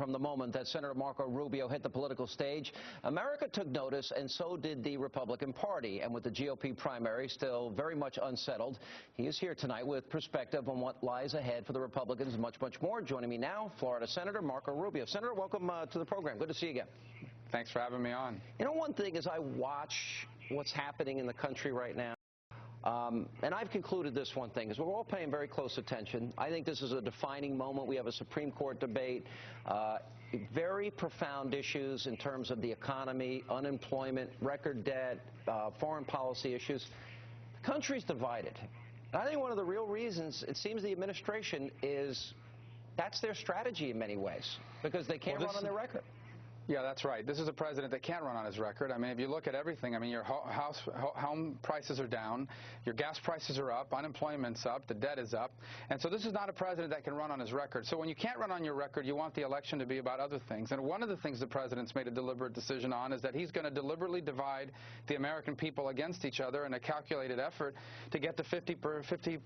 from the moment that Senator Marco Rubio hit the political stage, America took notice, and so did the Republican Party. And with the GOP primary still very much unsettled, he is here tonight with perspective on what lies ahead for the Republicans, much more. Joining me now, Florida Senator Marco Rubio. Senator, welcome to the program. Good to see you again. Thanks for having me on. You know, one thing as I watch what's happening in the country right now, and I've concluded this one thing, is we're all paying very close attention. I think this is a defining moment. We have a Supreme Court debate, very profound issues in terms of the economy, unemployment, record debt, foreign policy issues. The country's divided. And I think one of the real reasons, it seems the administration is, that's their strategy in many ways, because they can't run on their record. Yeah, that's right. This is a president that can't run on his record. I mean, if you look at everything, I mean, your home prices are down, your gas prices are up, unemployment's up, the debt is up. And so this is not a president that can run on his record. So when you can't run on your record, you want the election to be about other things. And one of the things the president's made a deliberate decision on is that he's going to deliberately divide the American people against each other in a calculated effort to get to 50%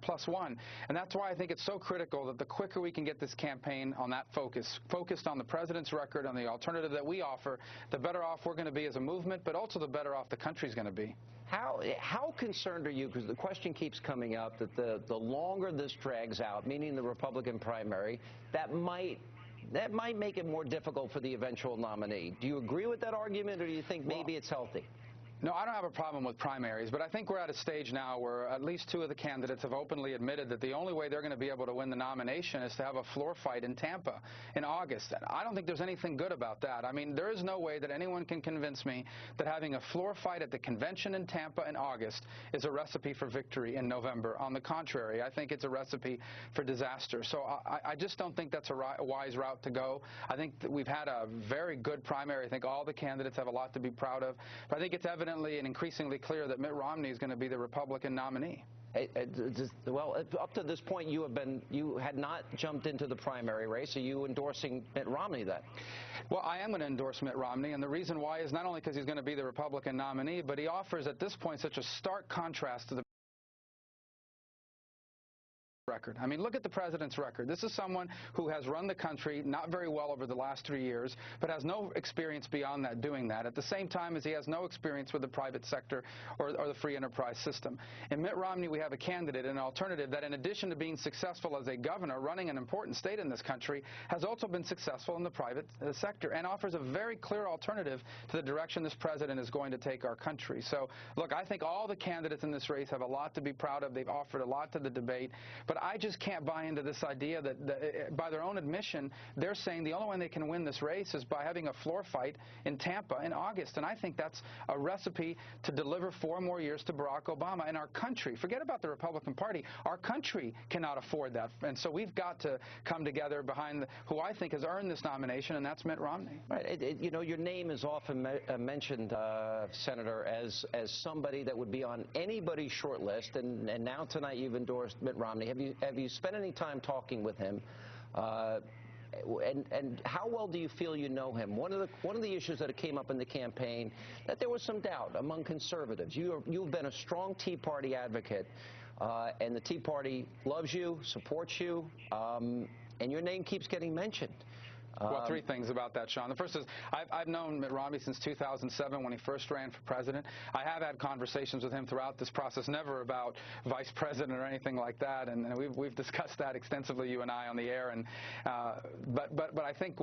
plus one. And that's why I think it's so critical that the quicker we can get this campaign on that focused on the president's record, on the alternative that we offer, the better off we're going to be as a movement, but also the better off the country's going to be. How concerned are you, because the question keeps coming up, that the longer this drags out, meaning the Republican primary, that might make it more difficult for the eventual nominee. Do you agree with that argument, or do you think maybe it's healthy? No, I don't have a problem with primaries, but I think we're at a stage now where at least two of the candidates have openly admitted that the only way they're going to be able to win the nomination is to have a floor fight in Tampa in August. I don't think there's anything good about that. I mean, there is no way that anyone can convince me that having a floor fight at the convention in Tampa in August is a recipe for victory in November. On the contrary, I think it's a recipe for disaster. So I just don't think that's a wise route to go. I think that we've had a very good primary. I think all the candidates have a lot to be proud of. But I think it's evident and increasingly clear that Mitt Romney is going to be the Republican nominee. Well, up to this point, you had not jumped into the primary race. Are you endorsing Mitt Romney then? Well, I am going to endorse Mitt Romney, and the reason why is not only because he's going to be the Republican nominee, but he offers at this point such a stark contrast to the record. I mean, look at the president's record. This is someone who has run the country not very well over the last 3 years, but has no experience beyond that doing that, at the same time as he has no experience with the private sector or the free enterprise system. In Mitt Romney, we have a candidate, an alternative that, in addition to being successful as a governor running an important state in this country, has also been successful in the private sector and offers a very clear alternative to the direction this president is going to take our country. So, look, I think all the candidates in this race have a lot to be proud of. They've offered a lot to the debate, but I just can't buy into this idea that, by their own admission, they're saying the only way they can win this race is by having a floor fight in Tampa in August. And I think that's a recipe to deliver 4 more years to Barack Obama. And our country, forget about the Republican Party, our country cannot afford that. And so we've got to come together behind who I think has earned this nomination, and that's Mitt Romney. Right. You know, your name is often mentioned, Senator, as somebody that would be on anybody's short list, and now tonight you've endorsed Mitt Romney. Have you spent any time talking with him? And how well do you feel you know him? One of the issues that came up in the campaign, that there was some doubt among conservatives. You've been a strong Tea Party advocate, and the Tea Party loves you, supports you, and your name keeps getting mentioned. Well, 3 things about that, Sean. The first is I've known Mitt Romney since 2007 when he first ran for president. I have had conversations with him throughout this process, never about vice president or anything like that, and we've discussed that extensively, you and I, on the air. And but I think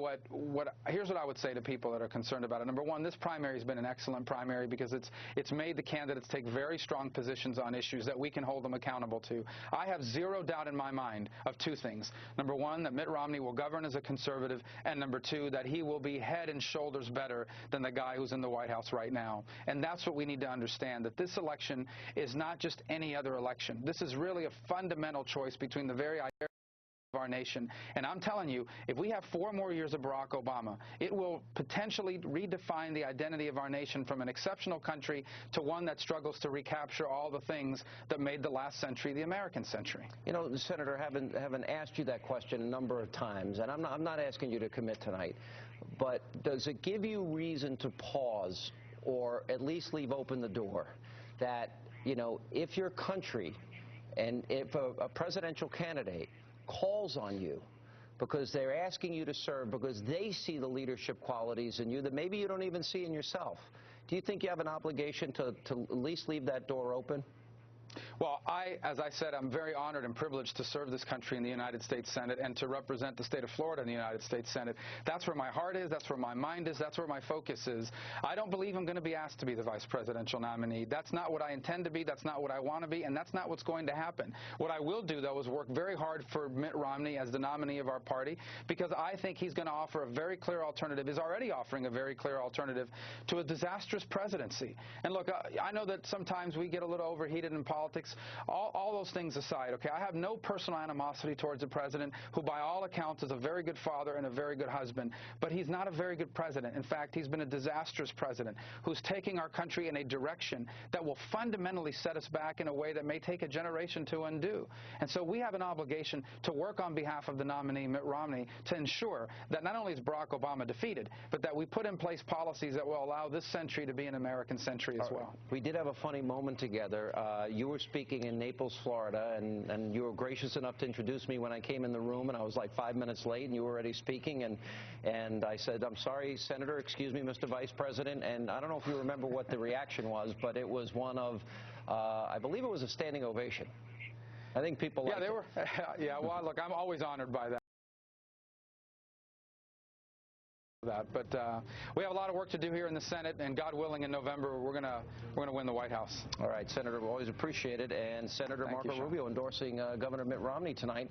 here's what I would say to people that are concerned about it. Number one, this primary has been an excellent primary because it's made the candidates take very strong positions on issues that we can hold them accountable to. I have zero doubt in my mind of 2 things. Number one, that Mitt Romney will govern as a conservative, and number 2, that he will be head and shoulders better than the guy who's in the White House right now. And that's what we need to understand, that this election is not just any other election. This is really a fundamental choice between the very ideas of our nation. And I'm telling you, if we have 4 more years of Barack Obama, it will potentially redefine the identity of our nation from an exceptional country to one that struggles to recapture all the things that made the last century the American century. You know, Senator, haven't asked you that question a number of times, and I'm not asking you to commit tonight, but does it give you reason to pause or at least leave open the door that, you know, if your country and if a presidential candidate calls on you because they're asking you to serve because they see the leadership qualities in you that maybe you don't even see in yourself. Do you think you have an obligation to at least leave that door open? Well, as I said, I'm very honored and privileged to serve this country in the United States Senate and to represent the state of Florida in the United States Senate. That's where my heart is. That's where my mind is. That's where my focus is. I don't believe I'm going to be asked to be the vice presidential nominee. That's not what I intend to be. That's not what I want to be. And that's not what's going to happen. What I will do, though, is work very hard for Mitt Romney as the nominee of our party, because I think he's going to offer a very clear alternative, is already offering a very clear alternative to a disastrous presidency. And look, I know that sometimes we get a little overheated in politics. All those things aside, okay, I have no personal animosity towards the president, who by all accounts is a very good father and a very good husband, but he's not a very good president. In fact, he's been a disastrous president who's taking our country in a direction that will fundamentally set us back in a way that may take a generation to undo. And so we have an obligation to work on behalf of the nominee, Mitt Romney, to ensure that not only is Barack Obama defeated, but that we put in place policies that will allow this century to be an American century as well. We did have a funny moment together. You were speaking in Naples, Florida, and you were gracious enough to introduce me when I came in the room, and I was like 5 minutes late, and you were already speaking, and I said, "I'm sorry, Senator, excuse me, Mr. Vice President," and I don't know if you remember what the reaction was, but it was one of, I believe it was a standing ovation. I think people liked it. Yeah, well, look, I'm always honored by that. But we have a lot of work to do here in the Senate, and God willing, in November, we're gonna win the White House. All right, Senator, we always appreciate it. And Senator Marco Rubio endorsing Governor Mitt Romney tonight.